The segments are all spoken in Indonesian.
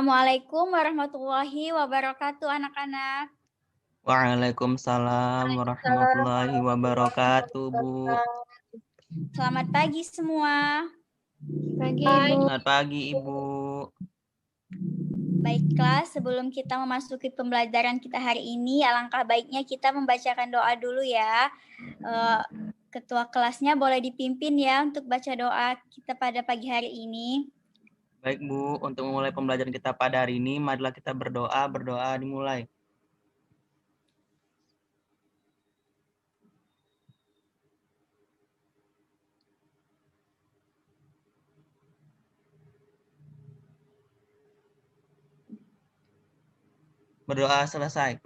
Assalamualaikum warahmatullahi wabarakatuh, anak-anak. Waalaikumsalam warahmatullahi wabarakatuh, Bu. Selamat pagi semua. Pagi, Ibu. Selamat pagi, Ibu. Baiklah, sebelum kita memasuki pembelajaran kita hari ini, alangkah baiknya kita membacakan doa dulu ya. Ketua kelasnya boleh dipimpin ya untuk baca doa kita pada pagi hari ini. Baik, Bu. Untuk memulai pembelajaran kita pada hari ini, marilah kita berdoa. Berdoa dimulai. Berdoa selesai.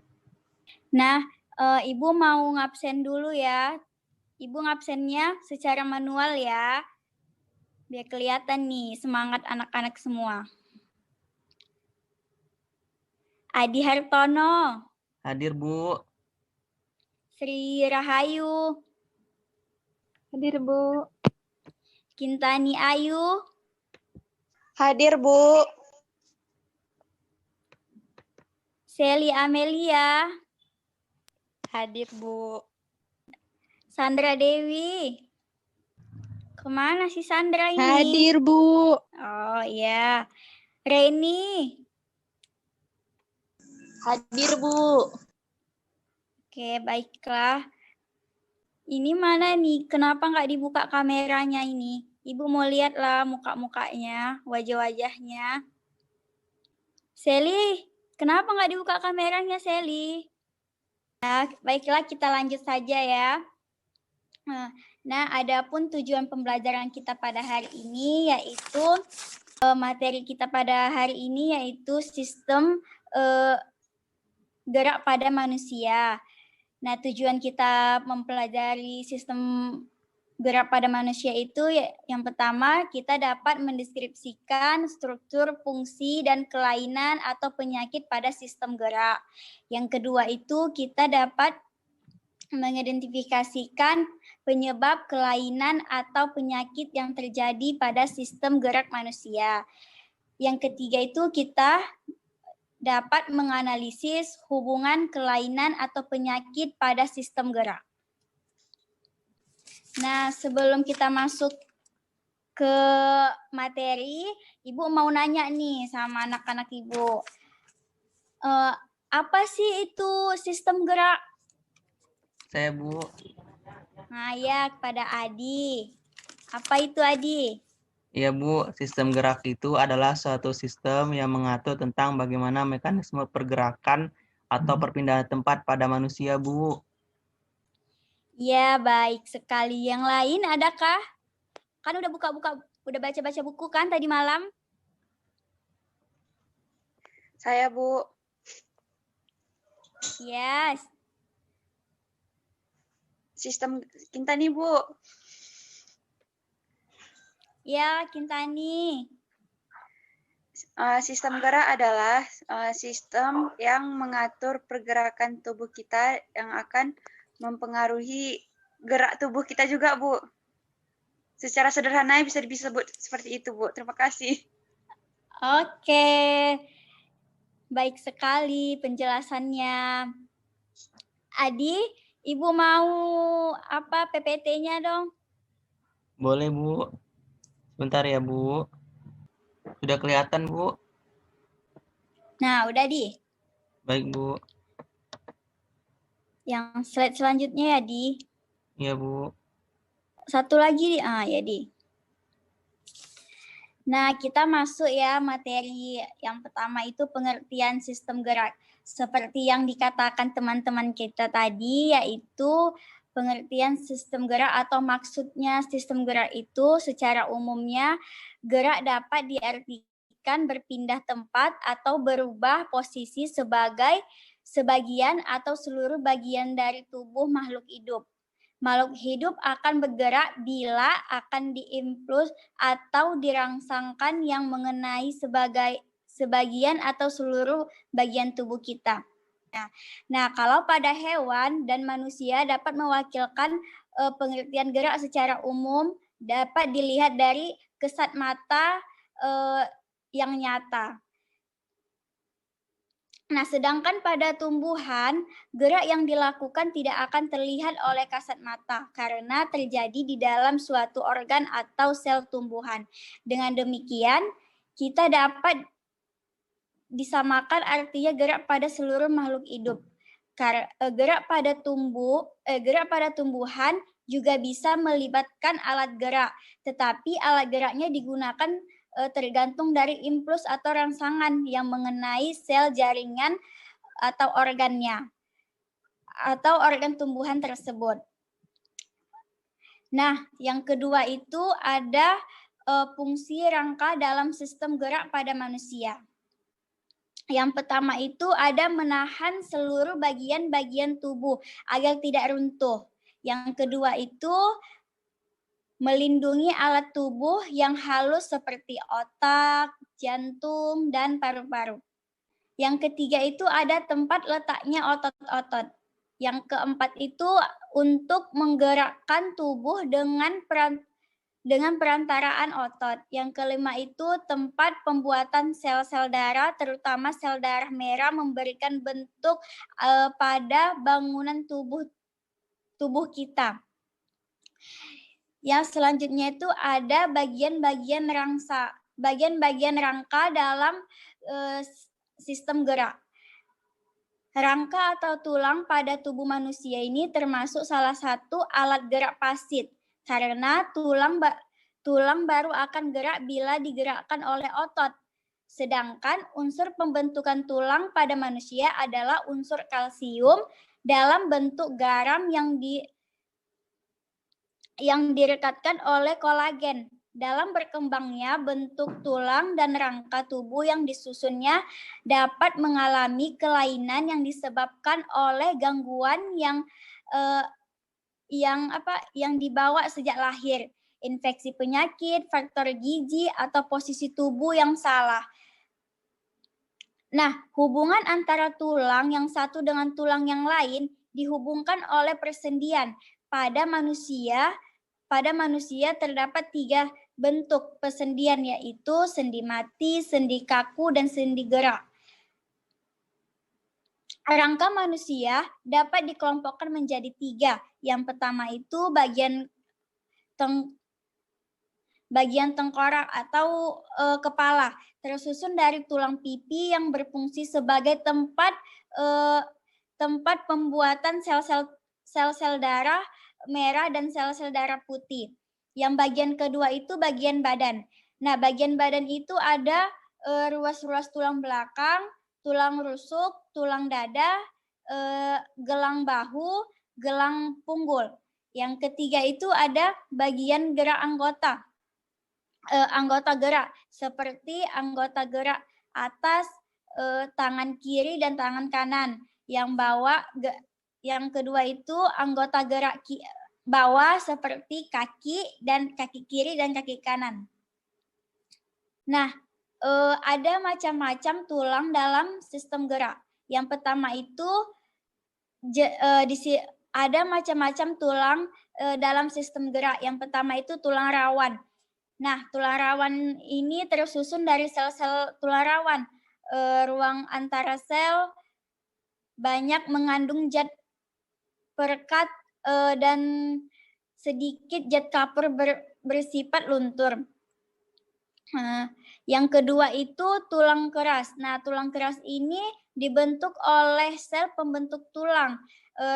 Nah, Ibu mau ngabsen dulu ya. Ibu ngabsennya secara manual ya. Biar kelihatan nih semangat anak-anak semua. Adi Hartono. Hadir, Bu. Sri Rahayu. Hadir, Bu. Kintani Ayu. Hadir, Bu. Seli Amelia. Hadir, Bu. Sandra Dewi. Kemana sih Sandra ini? Hadir, Bu. Oh iya. Reni. Hadir, Bu. Oke, baiklah. Ini mana nih? Kenapa nggak dibuka kameranya ini? Ibu mau lihat lah muka-mukanya, wajah-wajahnya. Seli, kenapa nggak dibuka kameranya, Seli? Nah, baiklah kita lanjut saja ya. Nah, adapun tujuan pembelajaran kita pada hari ini yaitu materi kita pada hari ini yaitu sistem gerak pada manusia. Nah, tujuan kita mempelajari sistem gerak pada manusia itu yang pertama kita dapat mendeskripsikan struktur, fungsi, dan kelainan atau penyakit pada sistem gerak. Yang kedua itu kita dapat mengidentifikasikan penyebab kelainan atau penyakit yang terjadi pada sistem gerak manusia. Yang ketiga itu kita dapat menganalisis hubungan kelainan atau penyakit pada sistem gerak. Nah, sebelum kita masuk ke materi, Ibu mau nanya nih sama anak-anak Ibu. Apa sih itu sistem gerak? Saya, Bu. Nah, ya, kepada Adi. Apa itu, Adi? Iya, Bu. Sistem gerak itu adalah suatu sistem yang mengatur tentang bagaimana mekanisme pergerakan atau perpindahan tempat pada manusia, Bu. Ya, baik sekali. Yang lain adakah? Kan udah udah baca-baca buku kan tadi malam? Saya, Bu. Yes. Sistem Kintani, Bu. Ya, Kintani. Sistem gerak adalah sistem yang mengatur pergerakan tubuh kita yang akan mempengaruhi gerak tubuh kita juga, Bu. Secara sederhana bisa disebut seperti itu, Bu. Terima kasih. Oke. Baik sekali penjelasannya. Adi, Ibu mau apa PPT-nya dong? Boleh, Bu. Sebentar ya, Bu. Sudah kelihatan, Bu? Nah, udah Di. Baik, Bu. Yang slide selanjutnya ya, Di. Iya, Bu. Satu lagi, ya, Di. Nah, kita masuk ya materi yang pertama itu pengertian sistem gerak. Seperti yang dikatakan teman-teman kita tadi, yaitu pengertian sistem gerak atau maksudnya sistem gerak itu secara umumnya gerak dapat diartikan berpindah tempat atau berubah posisi sebagai sebagian atau seluruh bagian dari tubuh makhluk hidup. Makhluk hidup akan bergerak bila akan diimpuls atau dirangsangkan yang mengenai sebagian atau seluruh bagian tubuh kita. Nah, kalau pada hewan dan manusia dapat mewakilkan pengertian gerak secara umum dapat dilihat dari kesat mata yang nyata. Nah, sedangkan pada tumbuhan, gerak yang dilakukan tidak akan terlihat oleh kasat mata karena terjadi di dalam suatu organ atau sel tumbuhan. Dengan demikian, kita dapat disamakan artinya gerak pada seluruh makhluk hidup. Gerak pada tumbuhan juga bisa melibatkan alat gerak, tetapi alat geraknya digunakan tergantung dari impuls atau rangsangan yang mengenai sel jaringan atau organnya atau organ tumbuhan tersebut. Nah, yang kedua itu ada fungsi rangka dalam sistem gerak pada manusia. Yang pertama itu ada menahan seluruh bagian-bagian tubuh agar tidak runtuh. Yang kedua itu melindungi alat tubuh yang halus seperti otak, jantung, dan paru-paru. Yang ketiga itu ada tempat letaknya otot-otot. Yang keempat itu untuk menggerakkan tubuh dengan perantaraan otot. Yang kelima itu tempat pembuatan sel-sel darah, terutama sel darah merah memberikan bentuk pada bangunan tubuh kita. Yang selanjutnya itu ada bagian-bagian rangka dalam sistem gerak. Rangka atau tulang pada tubuh manusia ini termasuk salah satu alat gerak pasit karena tulang baru akan gerak bila digerakkan oleh otot. Sedangkan unsur pembentukan tulang pada manusia adalah unsur kalsium dalam bentuk garam yang direkatkan oleh kolagen. Dalam berkembangnya bentuk tulang dan rangka tubuh yang disusunnya dapat mengalami kelainan yang disebabkan oleh gangguan yang dibawa sejak lahir, infeksi penyakit, faktor gizi atau posisi tubuh yang salah. Nah, hubungan antara tulang yang satu dengan tulang yang lain dihubungkan oleh persendian. Pada manusia terdapat 3 bentuk persendian, yaitu sendi mati, sendi kaku, dan sendi gerak. Rangka manusia dapat dikelompokkan menjadi 3. Yang pertama itu bagian tengkorak atau kepala, tersusun dari tulang pipi yang berfungsi sebagai tempat pembuatan sel-sel darah merah dan sel-sel darah putih. Yang bagian kedua itu bagian badan. Nah, bagian badan itu ada ruas-ruas tulang belakang, tulang rusuk, tulang dada, gelang bahu, gelang punggul. Yang ketiga itu ada bagian gerak anggota gerak seperti anggota gerak atas, tangan kiri dan tangan kanan. Yang kedua itu anggota gerak bawah seperti kaki kiri dan kaki kanan. Nah, ada macam-macam tulang dalam sistem gerak. Yang pertama itu ada macam-macam tulang dalam sistem gerak. Yang pertama itu tulang rawan. Nah, tulang rawan ini tersusun dari sel-sel tulang rawan. Ruang antara sel banyak mengandung zat perekat dan sedikit zat kapur bersifat luntur. Yang kedua itu tulang keras. Nah, tulang keras ini dibentuk oleh sel pembentuk tulang.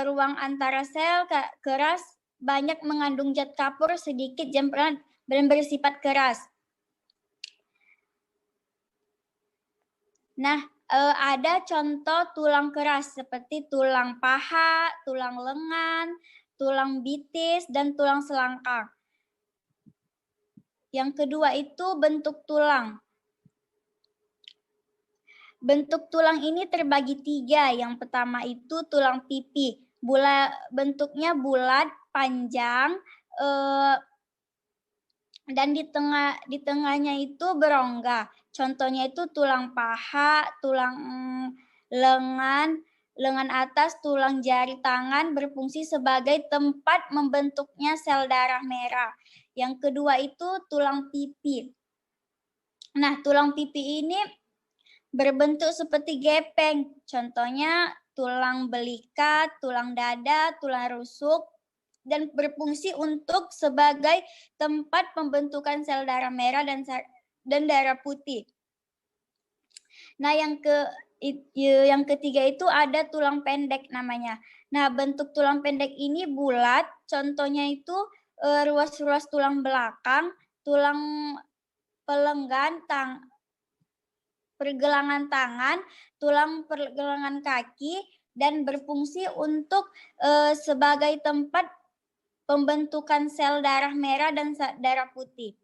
Ruang antara sel keras banyak mengandung zat kapur sedikit dan bersifat keras. Nah, ada contoh tulang keras seperti tulang paha, tulang lengan, tulang bitis, dan tulang selangkang. Yang kedua itu bentuk tulang. Bentuk tulang ini terbagi 3. Yang pertama itu tulang pipi. Bentuknya bulat, panjang, dan di tengahnya itu berongga. Contohnya itu tulang paha, tulang lengan atas, tulang jari tangan berfungsi sebagai tempat membentuknya sel darah merah. Yang kedua itu tulang pipi. Nah, tulang pipi ini berbentuk seperti gepeng. Contohnya tulang belikat, tulang dada, tulang rusuk, dan berfungsi untuk sebagai tempat pembentukan sel darah merah dan darah putih. Nah, yang ketiga itu ada tulang pendek namanya. Nah, bentuk tulang pendek ini bulat, contohnya itu ruas-ruas tulang belakang, tulang pelenggan, pergelangan tangan, tulang pergelangan kaki, dan berfungsi untuk sebagai tempat pembentukan sel darah merah dan darah putih.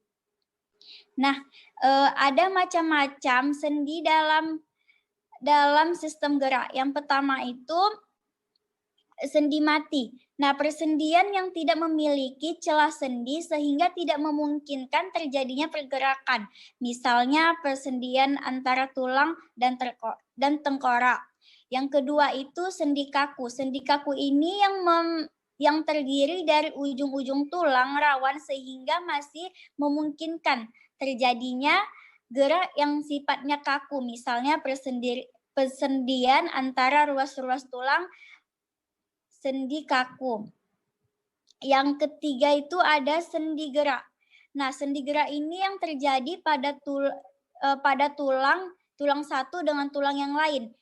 Nah, ada macam-macam sendi dalam sistem gerak. Yang pertama itu sendi mati. Nah, persendian yang tidak memiliki celah sendi sehingga tidak memungkinkan terjadinya pergerakan. Misalnya persendian antara tulang dan tengkorak. Yang kedua itu sendi kaku. Sendi kaku ini yang terdiri dari ujung-ujung tulang rawan sehingga masih memungkinkan terjadinya gerak yang sifatnya kaku. Misalnya persendian antara ruas-ruas tulang sendi kaku. Yang ketiga itu ada sendi gerak. Nah, sendi gerak ini yang terjadi pada tulang satu dengan tulang yang lain.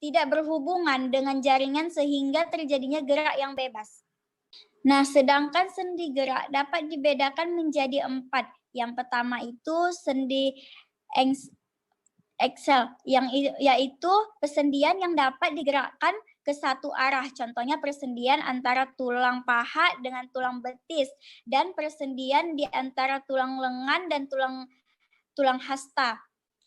Tidak berhubungan dengan jaringan sehingga terjadinya gerak yang bebas. Nah, sedangkan sendi gerak dapat dibedakan menjadi 4. Yang pertama itu sendi Excel, yaitu persendian yang dapat digerakkan ke satu arah. Contohnya persendian antara tulang paha dengan tulang betis dan persendian di antara tulang lengan dan tulang hasta.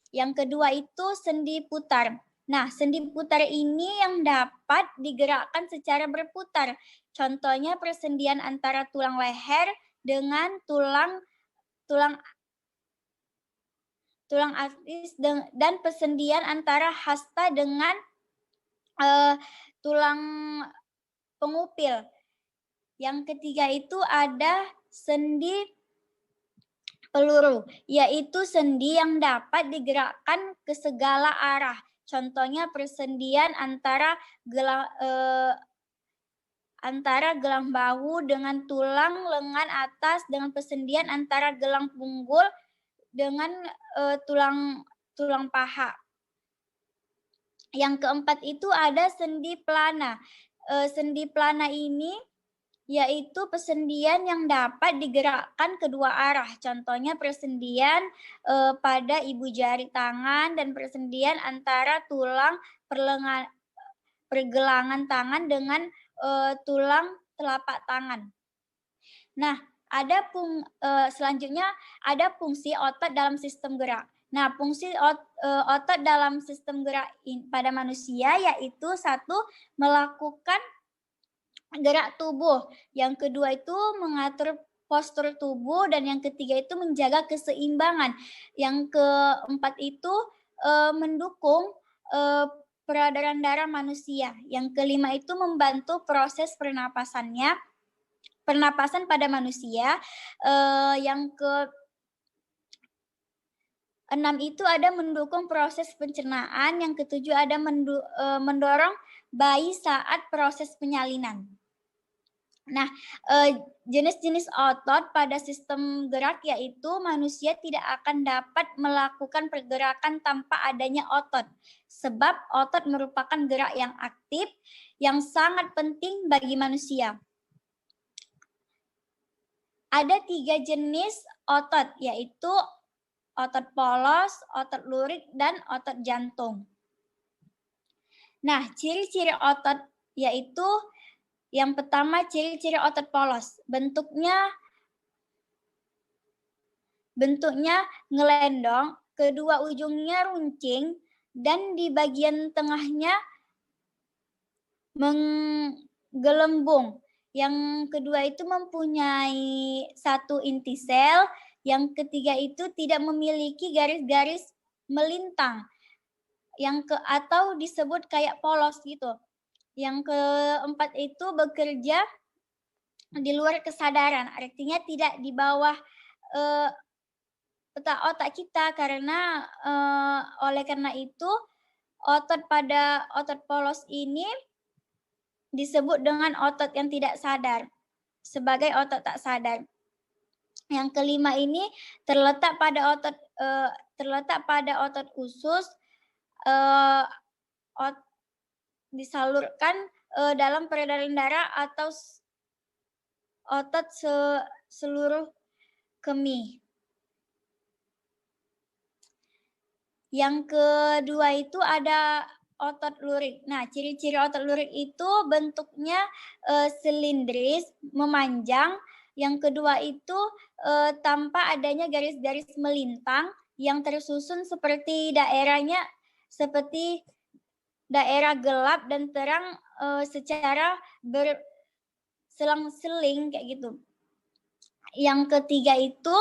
Yang kedua itu sendi putar. Nah, sendi putar ini yang dapat digerakkan secara berputar. Contohnya persendian antara tulang leher dengan tulang atis dan persendian antara hasta dengan tulang pengupil. Yang ketiga itu ada sendi peluru, yaitu sendi yang dapat digerakkan ke segala arah. Contohnya persendian antara gelang bahu dengan tulang lengan atas dengan persendian antara gelang punggul dengan tulang paha. Yang keempat itu ada sendi plana. Sendi plana ini yaitu persendian yang dapat digerakkan kedua arah. Contohnya persendian pada ibu jari tangan dan persendian antara tulang pergelangan tangan dengan tulang telapak tangan. Nah, selanjutnya ada fungsi otot dalam sistem gerak. Nah, fungsi otot dalam sistem gerak pada manusia yaitu 1, melakukan gerak tubuh. Yang kedua itu mengatur postur tubuh dan yang ketiga itu menjaga keseimbangan. Yang keempat itu mendukung peredaran darah manusia. Yang kelima itu membantu proses pernapasan pada manusia. Yang ke-6 itu ada mendukung proses pencernaan. Yang ke-7 ada mendorong bayi saat proses penyalinan. Nah, jenis-jenis otot pada sistem gerak yaitu manusia tidak akan dapat melakukan pergerakan tanpa adanya otot. Sebab otot merupakan gerak yang aktif yang sangat penting bagi manusia. Ada 3 jenis otot, yaitu otot polos, otot lurik, dan otot jantung. Nah, ciri-ciri otot yaitu yang pertama ciri-ciri otot polos. Bentuknya ngelendong, kedua ujungnya runcing, dan di bagian tengahnya menggelembung. Yang kedua itu mempunyai 1 inti sel. Yang ketiga itu tidak memiliki garis-garis melintang. Atau disebut kayak polos gitu. Yang keempat itu bekerja di luar kesadaran. Artinya tidak di bawah peta otak kita karena oleh karena itu otot polos ini disebut dengan otot yang tidak sadar sebagai otot tak sadar. Yang kelima ini terletak pada otot usus disalurkan dalam peredaran darah atau otot seluruh kemih. Yang kedua itu ada otot lurik. Nah, ciri-ciri otot lurik itu bentuknya silindris, memanjang. Yang kedua itu tanpa adanya garis-garis melintang yang tersusun seperti daerah gelap dan terang secara berselang-seling kayak gitu. Yang ketiga itu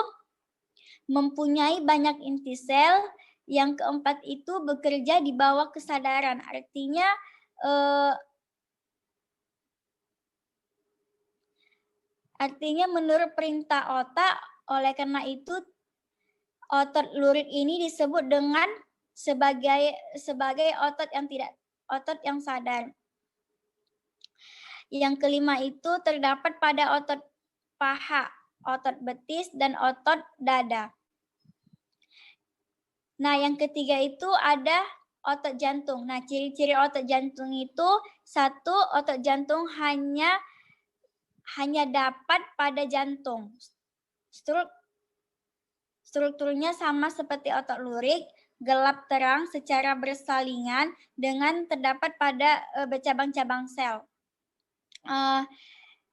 mempunyai banyak inti sel. Yang keempat itu bekerja di bawah kesadaran. Artinya menurut perintah otak, oleh karena itu otot lurik ini disebut dengan sebagai otot yang sadar. Yang kelima itu terdapat pada otot paha, otot betis, dan otot dada. Nah, yang ketiga itu ada otot jantung. Nah, ciri-ciri otot jantung itu satu, otot jantung hanya dapat pada jantung. Strukturnya sama seperti otot lurik, gelap terang secara bersalingan dengan terdapat pada bercabang-cabang sel.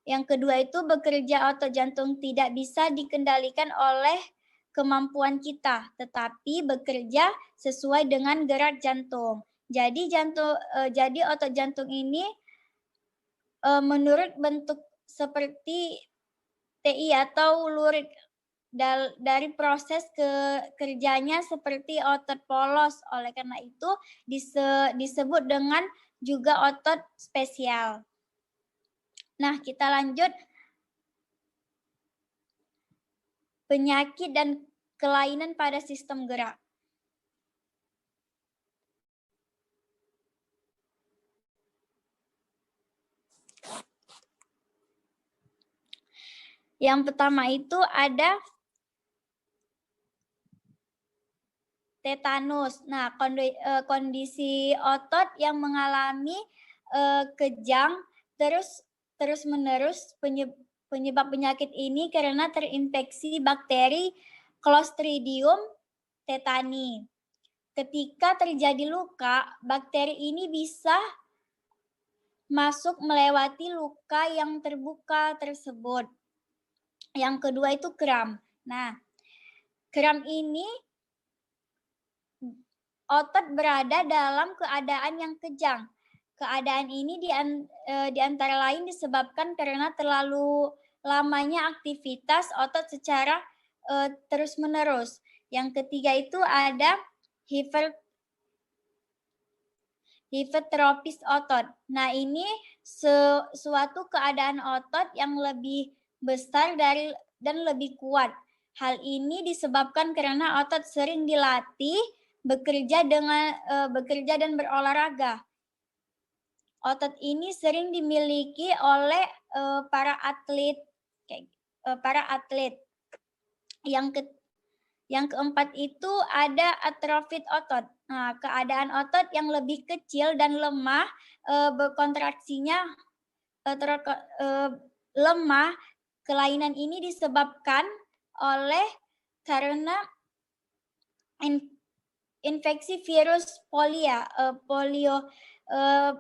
Yang kedua itu bekerja otot jantung tidak bisa dikendalikan oleh kemampuan kita, tetapi bekerja sesuai dengan gerak jantung. Jadi otot jantung ini menurut bentuk seperti TI atau lurik dari proses kerjanya seperti otot polos. Oleh karena itu disebut dengan juga otot spesial. Nah, kita lanjut. Penyakit dan kelainan pada sistem gerak. Yang pertama itu ada tetanus. Nah, kondisi otot yang mengalami kejang terus-menerus. Penyebab penyakit ini karena terinfeksi bakteri Clostridium tetani. Ketika terjadi luka, bakteri ini bisa masuk melewati luka yang terbuka tersebut. Yang kedua itu kram. Nah, kram ini otot berada dalam keadaan yang kejang. Keadaan ini di antara lain disebabkan karena terlalu lamanya aktivitas otot secara terus-menerus. Yang ketiga itu ada hipertrofis otot. Nah, ini suatu keadaan otot yang lebih besar dan lebih kuat. Hal ini disebabkan karena otot sering dilatih bekerja dan berolahraga. Otot ini sering dimiliki oleh para atlet. Yang keempat itu ada atrofit otot. Nah, keadaan otot yang lebih kecil dan lemah, berkontraksinya lemah. Kelainan ini disebabkan karena infeksi virus polio.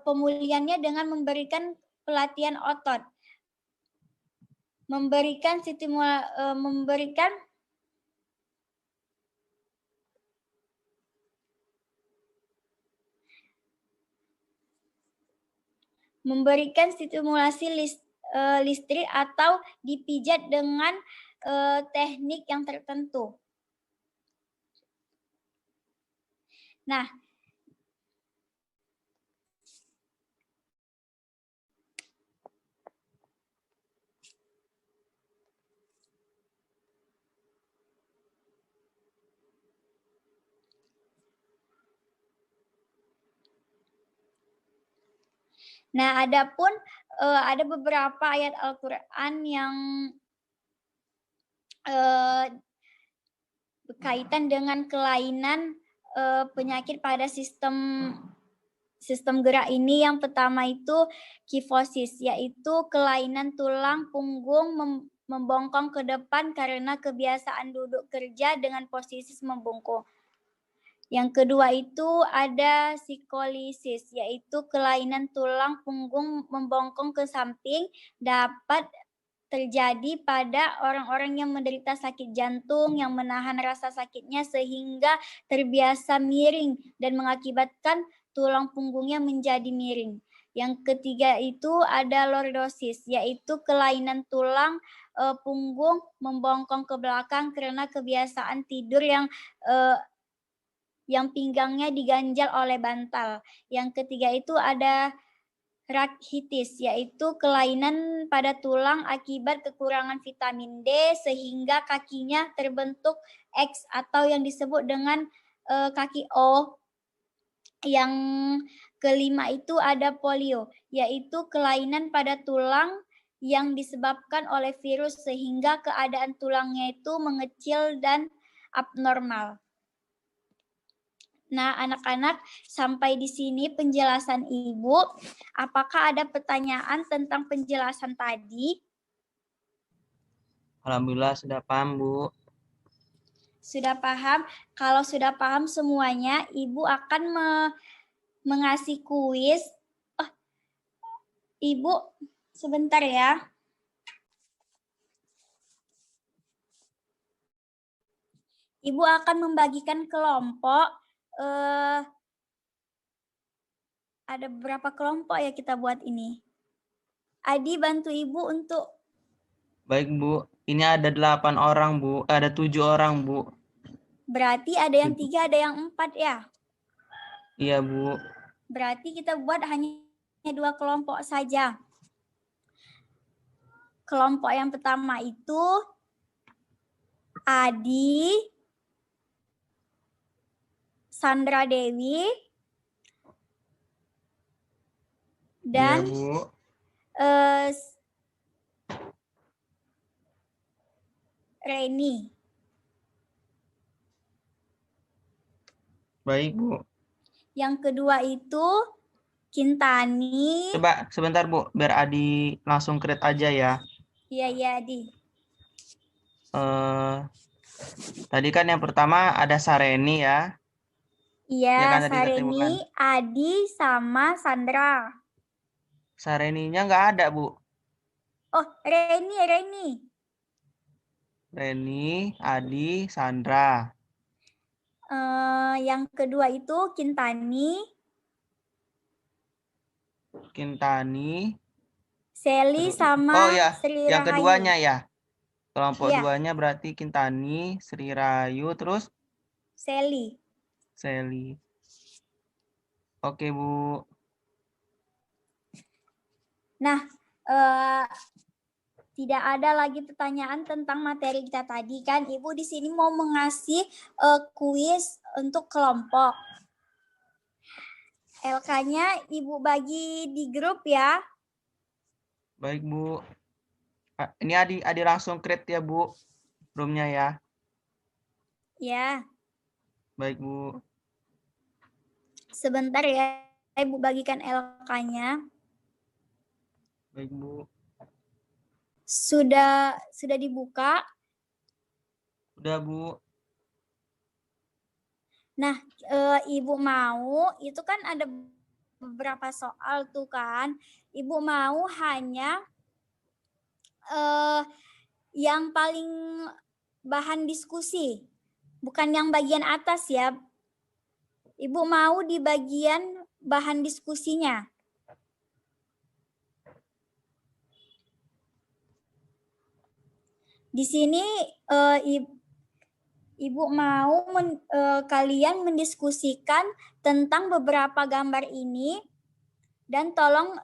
Pemulihannya dengan memberikan pelatihan otot, memberikan stimulasi listrik atau dipijat dengan teknik yang tertentu. Nah, Nah, adapun ada beberapa ayat Al-Quran yang berkaitan dengan kelainan penyakit pada sistem gerak ini. Yang pertama itu kifosis, yaitu kelainan tulang punggung membongkong ke depan karena kebiasaan duduk kerja dengan posisi membungkuk. Yang kedua itu ada psikolisis, yaitu kelainan tulang punggung membongkong ke samping, dapat terjadi pada orang-orang yang menderita sakit jantung yang menahan rasa sakitnya sehingga terbiasa miring dan mengakibatkan tulang punggungnya menjadi miring. Yang ketiga itu ada lordosis, yaitu kelainan tulang punggung membongkong ke belakang karena kebiasaan tidur yang pinggangnya diganjal oleh bantal. Yang ketiga itu ada rakitis, yaitu kelainan pada tulang akibat kekurangan vitamin D sehingga kakinya terbentuk X atau yang disebut dengan kaki O. Yang kelima itu ada polio, yaitu kelainan pada tulang yang disebabkan oleh virus sehingga keadaan tulangnya itu mengecil dan abnormal. Nah, anak-anak, sampai di sini penjelasan Ibu. Apakah ada pertanyaan tentang penjelasan tadi? Alhamdulillah sudah paham, Bu. Sudah paham? Kalau sudah paham semuanya, Ibu akan mengasih kuis. Ibu, sebentar ya. Ibu akan membagikan kelompok. Ada berapa kelompok ya kita buat ini? Adi, bantu Ibu untuk... Baik, Bu. Ini ada 8 orang, Bu. Ada 7 orang, Bu. Berarti ada yang 3, ada yang 4 ya? Iya, Bu. Berarti kita buat hanya 2 kelompok saja. Kelompok yang pertama itu Adi, Sandra Dewi, dan Iya, Bu. Reni. Baik, Bu. Yang kedua itu Kintani. Coba sebentar, Bu, biar Adi langsung create aja ya. Iya, Adi. Tadi kan yang pertama ada Sareni ya. Iya, Ya kan tadi Sareni, Adi, sama Sandra. Sareninya nggak ada, Bu. Oh, Reni. Reni, Adi, Sandra. Yang kedua itu Kintani, Sally, sama oh ya, Sri yang Rahayu. keduanya ya. Kelompok Iya. duanya berarti Kintani, Sri Rahayu, terus Sally. Oke, Bu. Nah, tidak ada lagi pertanyaan tentang materi kita tadi kan. Ibu di sini mau mengasih kuis untuk kelompok. LK-nya Ibu bagi di grup ya. Baik, Bu. Ini Adi langsung create ya, Bu. Roomnya ya. Ya. Baik, Bu. Sebentar ya, Ibu bagikan LK-nya. Baik, Bu. Sudah dibuka? Udah, Bu. Nah, Ibu mau, itu kan ada beberapa soal tuh kan. Ibu mau hanya yang paling bahan diskusi, bukan yang bagian atas ya. Ibu mau di bagian bahan diskusinya. Di sini Ibu mau kalian mendiskusikan tentang beberapa gambar ini dan tolong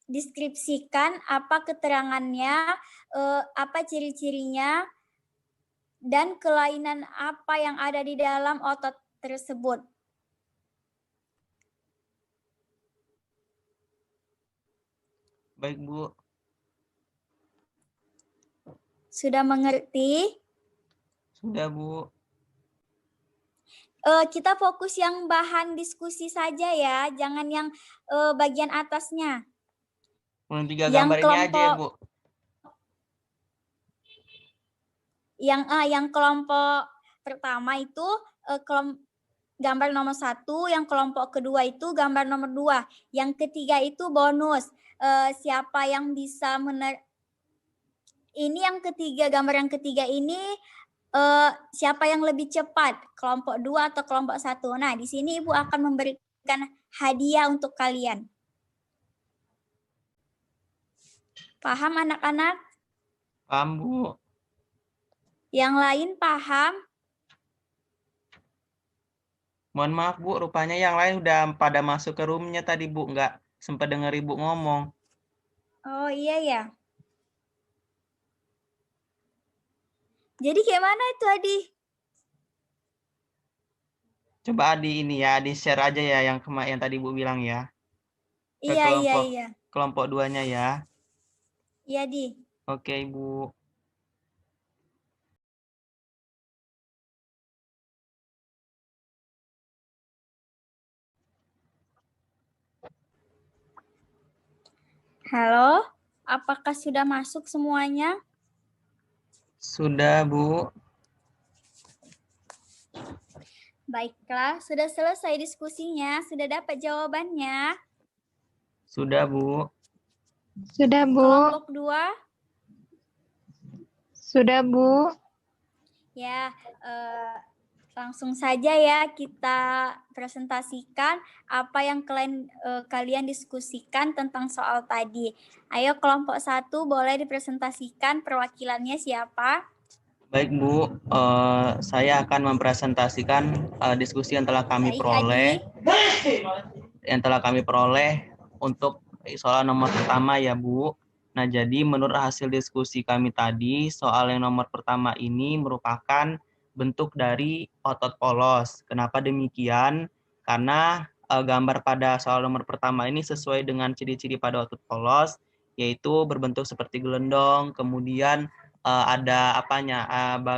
deskripsikan apa keterangannya, apa ciri-cirinya, dan kelainan apa yang ada di dalam otot tersebut. Baik, Bu. Sudah mengerti? Sudah, Bu. Kita fokus yang bahan diskusi saja ya, jangan yang bagian atasnya. Yang 3 Yang gambar ini aja ya, Bu. Yang kelompok pertama itu gambar nomor 1, yang kelompok kedua itu gambar nomor 2, yang ketiga itu bonus. Siapa yang bisa ini yang ketiga, gambar yang ketiga ini siapa yang lebih cepat, kelompok 2 atau kelompok 1. Nah, di sini Ibu akan memberikan hadiah untuk kalian. Paham anak-anak? Paham, Bu. Yang lain paham? Mohon maaf, Bu. Rupanya yang lain udah pada masuk ke roomnya tadi, Bu. Nggak sempat dengar Ibu ngomong. Oh iya ya. Jadi gimana itu Adi? Coba Adi ini ya, di share aja ya yang tadi Bu bilang ya. Ke Iya. kelompok 2-nya ya. Iya, Di. Oke, Bu. Halo, apakah sudah masuk semuanya? Sudah, Bu. Baiklah, sudah selesai diskusinya, sudah dapat jawabannya. Sudah, Bu. Sudah, Bu. Kelompok 2? Sudah, Bu. Ya, langsung saja ya kita presentasikan apa yang kalian diskusikan tentang soal tadi. Ayo kelompok 1 boleh dipresentasikan perwakilannya siapa? Baik, Bu. Saya akan mempresentasikan diskusi yang telah kami peroleh untuk soal nomor pertama ya, Bu. Nah, jadi menurut hasil diskusi kami tadi, soal yang nomor pertama ini merupakan bentuk dari otot polos. Kenapa demikian? Karena gambar pada soal nomor pertama ini sesuai dengan ciri-ciri pada otot polos, yaitu berbentuk seperti gelendong, kemudian ada apanya,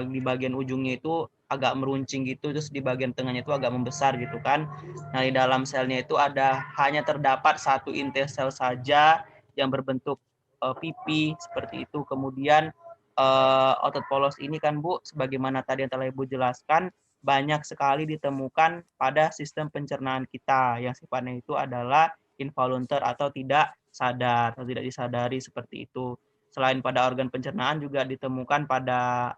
di bagian ujungnya itu agak meruncing gitu, terus di bagian tengahnya itu agak membesar gitu kan. Nah, di dalam selnya itu hanya terdapat satu inti sel saja yang berbentuk pipi seperti itu. Kemudian otot polos ini kan, Bu, sebagaimana tadi yang telah Ibu jelaskan, banyak sekali ditemukan pada sistem pencernaan kita yang sifatnya itu adalah involuntar atau tidak sadar atau tidak disadari seperti itu. Selain pada organ pencernaan juga ditemukan pada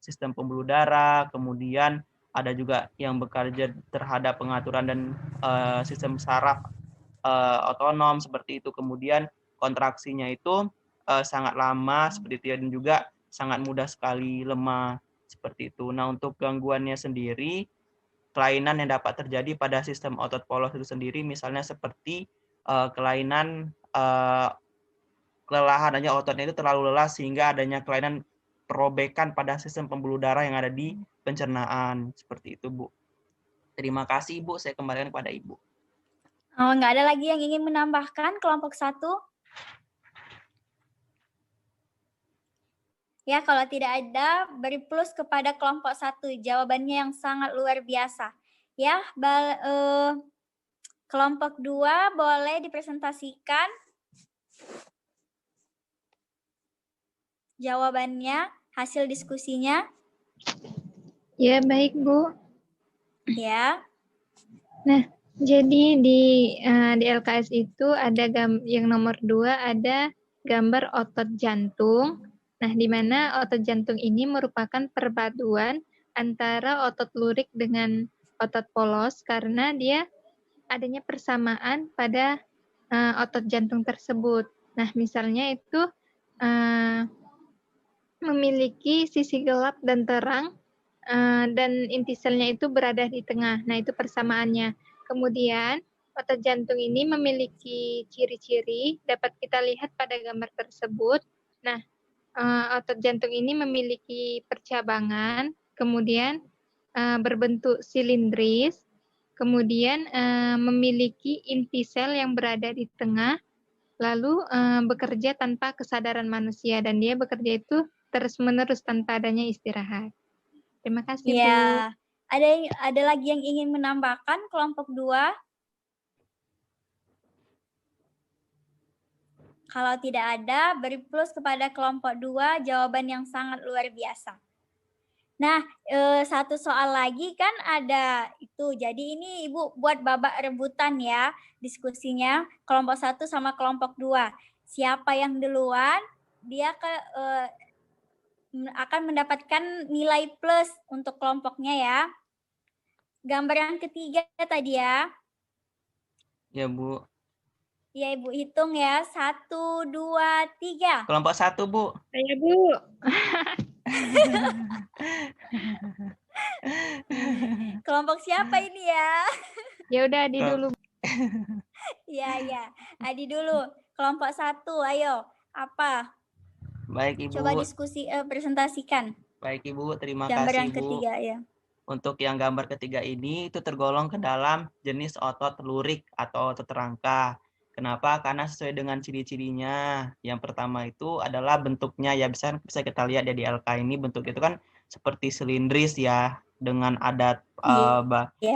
sistem pembuluh darah, kemudian ada juga yang bekerja terhadap pengaturan dan sistem saraf otonom seperti itu. Kemudian kontraksinya itu sangat lama seperti itu dan juga sangat mudah sekali lemah seperti itu. Nah, untuk gangguannya sendiri, kelainan yang dapat terjadi pada sistem otot polos itu sendiri misalnya seperti kelainan kelelahan, adanya ototnya itu terlalu lelah sehingga adanya kelainan perobekan pada sistem pembuluh darah yang ada di pencernaan. Seperti itu, Bu. Terima kasih, Bu. Saya kembalikan kepada Ibu. Oh, nggak ada lagi yang ingin menambahkan kelompok 1? Ya, kalau tidak ada, beri plus kepada kelompok 1. Jawabannya yang sangat luar biasa. Ya, kelompok 2 boleh dipresentasikan jawabannya, hasil diskusinya. Ya, baik, Bu. Ya. Nah, jadi di LKS itu ada yang nomor 2 ada gambar otot jantung. Nah, di mana otot jantung ini merupakan perpaduan antara otot lurik dengan otot polos karena dia adanya persamaan pada otot jantung tersebut. Nah, misalnya itu memiliki sisi gelap dan terang, dan inti selnya itu berada di tengah. Nah, itu persamaannya. Kemudian, otot jantung ini memiliki ciri-ciri dapat kita lihat pada gambar tersebut. Nah, otot jantung ini memiliki percabangan, kemudian berbentuk silindris, kemudian memiliki inti sel yang berada di tengah, lalu bekerja tanpa kesadaran manusia, dan dia bekerja itu terus-menerus tanpa adanya istirahat. Terima kasih, Bu. Ya, ada lagi yang ingin menambahkan kelompok 2? Kalau tidak ada, beri plus kepada kelompok 2, jawaban yang sangat luar biasa. Nah, satu soal lagi kan ada itu. Jadi ini Ibu buat babak rebutan ya diskusinya, kelompok 1 sama kelompok 2. Siapa yang duluan, dia akan mendapatkan nilai plus untuk kelompoknya ya. Gambar yang ketiga tadi ya. Ya, Bu. Ya, Ibu hitung ya. 1, 2, 3. Kelompok 1, Bu. Saya, Bu. Kelompok siapa ini ya? Ya udah, Adi dulu. Iya. Adi dulu. Kelompok 1, ayo. Apa? Baik, Ibu. Coba diskusi, presentasikan. Baik, Ibu. Terima Gambar kasih, yang Bu. ketiga ya. Untuk yang gambar ketiga ini itu tergolong ke dalam jenis otot lurik atau otot rangka. Kenapa? Karena sesuai dengan ciri-cirinya. Yang pertama itu adalah bentuknya, ya bisa kita lihat ya di LK ini, bentuk itu kan seperti silindris ya, dengan ada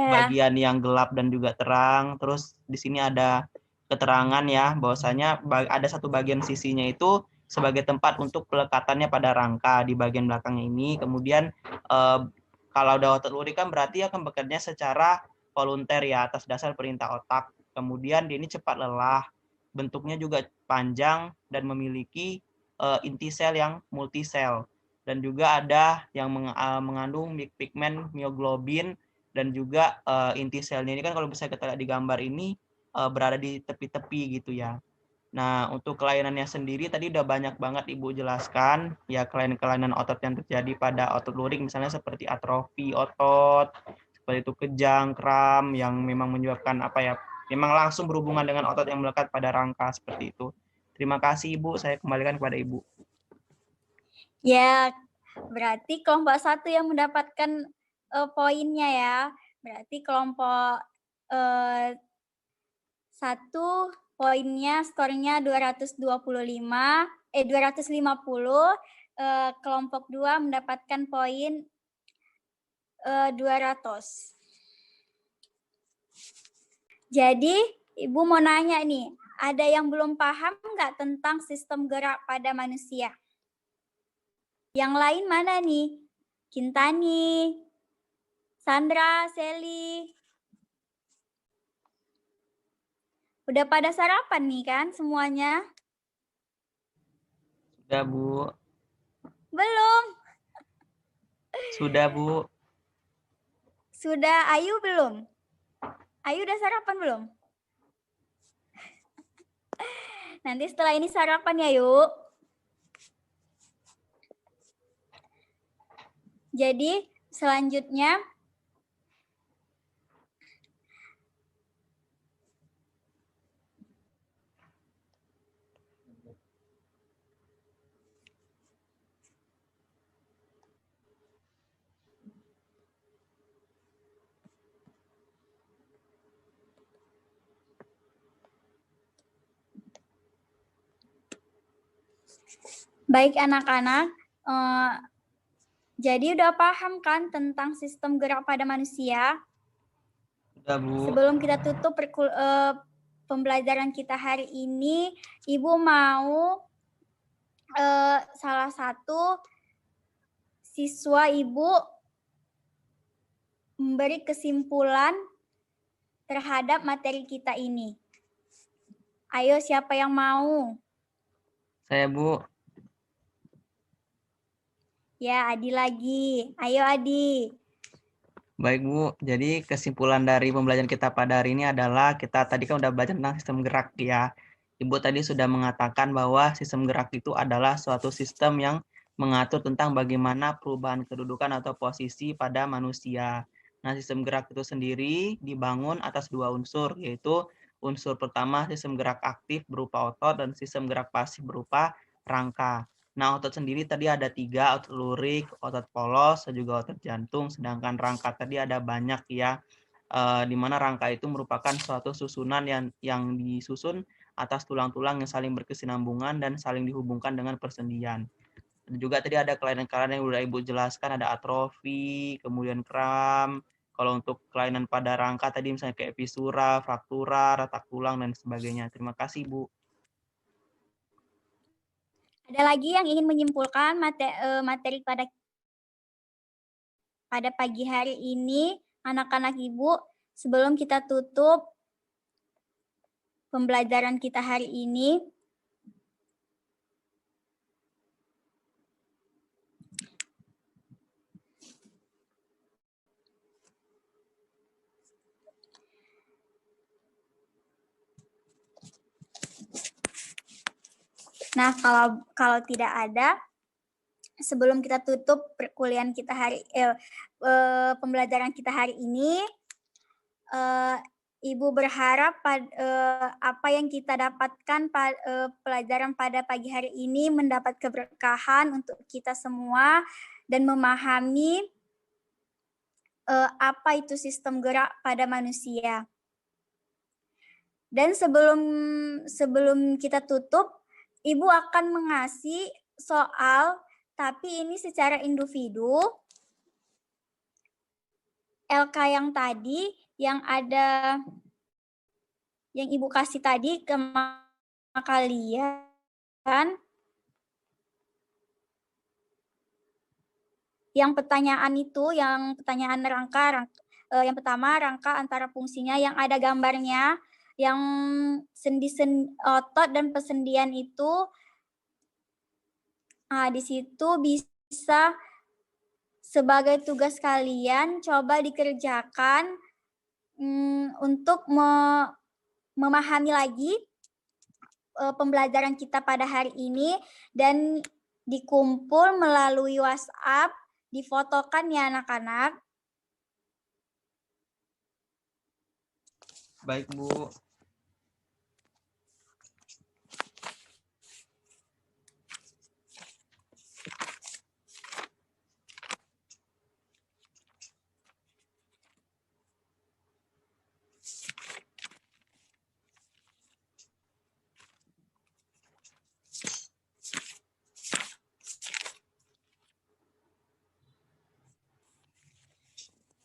bagian yang gelap dan juga terang. Terus di sini ada keterangan ya, bahwasanya ada satu bagian sisinya itu sebagai tempat untuk pelekatannya pada rangka di bagian belakangnya ini. Kemudian kalau udah otot lurik kan berarti akan bekerja secara volunter ya, atas dasar perintah otak. Kemudian dia ini cepat lelah, bentuknya juga panjang dan memiliki inti sel yang multisel. Dan juga ada yang mengandung pigmen mioglobin, dan juga inti selnya ini kan kalau bisa kita lihat di gambar ini berada di tepi-tepi gitu ya. Nah, untuk kelainannya sendiri tadi udah banyak banget Ibu jelaskan, ya kelainan-kelainan otot yang terjadi pada otot lurik, misalnya seperti atrofi otot, seperti itu kejang, kram, yang memang menyebabkan memang langsung berhubungan dengan otot yang melekat pada rangka, seperti itu. Terima kasih Ibu, saya kembalikan kepada Ibu. Ya, berarti kelompok 1 yang mendapatkan poinnya ya. Berarti kelompok 1 poinnya, skornya 250, kelompok 2 mendapatkan poin 200. Jadi, Ibu mau nanya nih, ada yang belum paham nggak tentang sistem gerak pada manusia? Yang lain mana nih? Kintani, Sandra, Sally. Udah pada sarapan nih kan semuanya? Sudah, Bu. Belum? Sudah, Bu. Sudah. Ayu belum? Ayu udah sarapan belum? Nanti setelah ini sarapan ya, yuk. Jadi, selanjutnya baik anak-anak, jadi udah paham kan tentang sistem gerak pada manusia? Sudah, Bu. Sebelum kita tutup pembelajaran kita hari ini, Ibu mau salah satu siswa Ibu memberi kesimpulan terhadap materi kita ini. Ayo, siapa yang mau? Saya, Bu. Ya, Adi lagi. Ayo, Adi. Baik, Bu. Jadi kesimpulan dari pembelajaran kita pada hari ini adalah kita tadi kan udah belajar tentang sistem gerak ya. Ibu tadi sudah mengatakan bahwa sistem gerak itu adalah suatu sistem yang mengatur tentang bagaimana perubahan kedudukan atau posisi pada manusia. Nah, sistem gerak itu sendiri dibangun atas dua unsur, yaitu unsur pertama sistem gerak aktif berupa otot dan sistem gerak pasif berupa rangka. Nah, otot sendiri tadi ada 3, otot lurik, otot polos, dan juga otot jantung. Sedangkan rangka tadi ada banyak ya, di mana rangka itu merupakan suatu susunan yang disusun atas tulang-tulang yang saling berkesinambungan dan saling dihubungkan dengan persendian. Dan juga tadi ada kelainan-kelainan yang udah Ibu jelaskan, ada atrofi, kemudian kram. Kalau untuk kelainan pada rangka tadi misalnya kayak fisura, fraktura, retak tulang, dan sebagainya. Terima kasih, Bu. Ada lagi yang ingin menyimpulkan materi pada pagi hari ini, anak-anak Ibu, sebelum kita tutup pembelajaran kita hari ini. Nah, kalau tidak ada, sebelum kita tutup perkuliahan kita pembelajaran kita hari ini, Ibu berharap apa yang kita dapatkan pelajaran pada pagi hari ini mendapat keberkahan untuk kita semua dan memahami apa itu sistem gerak pada manusia. Dan sebelum kita tutup, Ibu akan mengasih soal, tapi ini secara individu. LK yang tadi, yang Ibu kasih tadi ke kalian. Yang pertanyaan rangka, yang pertama rangka antara fungsinya yang ada gambarnya, yang sendi-sendi otot dan persendian itu, di situ bisa sebagai tugas kalian coba dikerjakan untuk memahami lagi pembelajaran kita pada hari ini dan dikumpul melalui WhatsApp, difotokan ya anak-anak. Baik, Bu.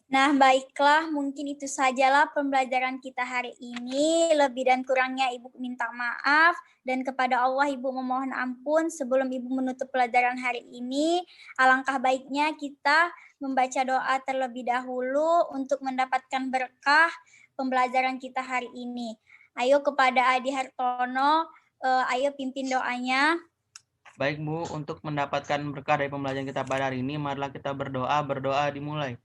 Nah, baiklah, mungkin itu sajalah pembelajaran kita hari ini. Lebih dan kurangnya Ibu minta maaf, dan kepada Allah Ibu memohon ampun sebelum Ibu menutup pelajaran hari ini. Alangkah baiknya kita membaca doa terlebih dahulu untuk mendapatkan berkah pembelajaran kita hari ini. Ayo kepada Adi Hartono, ayo pimpin doanya. Baik, Bu, untuk mendapatkan berkah dari pembelajaran kita pada hari ini, marilah kita berdoa. Berdoa dimulai.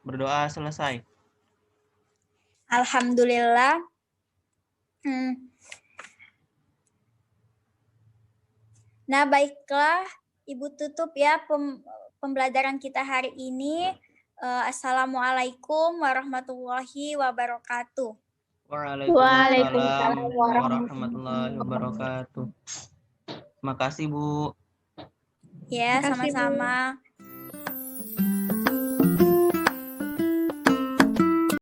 Berdoa selesai. Alhamdulillah. Nah, baiklah, Ibu tutup ya pembelajaran kita hari ini. Assalamualaikum warahmatullahi wabarakatuh. Waalaikumsalam warahmatullahi wabarakatuh. Terima kasih, Bu. Ya, sama-sama.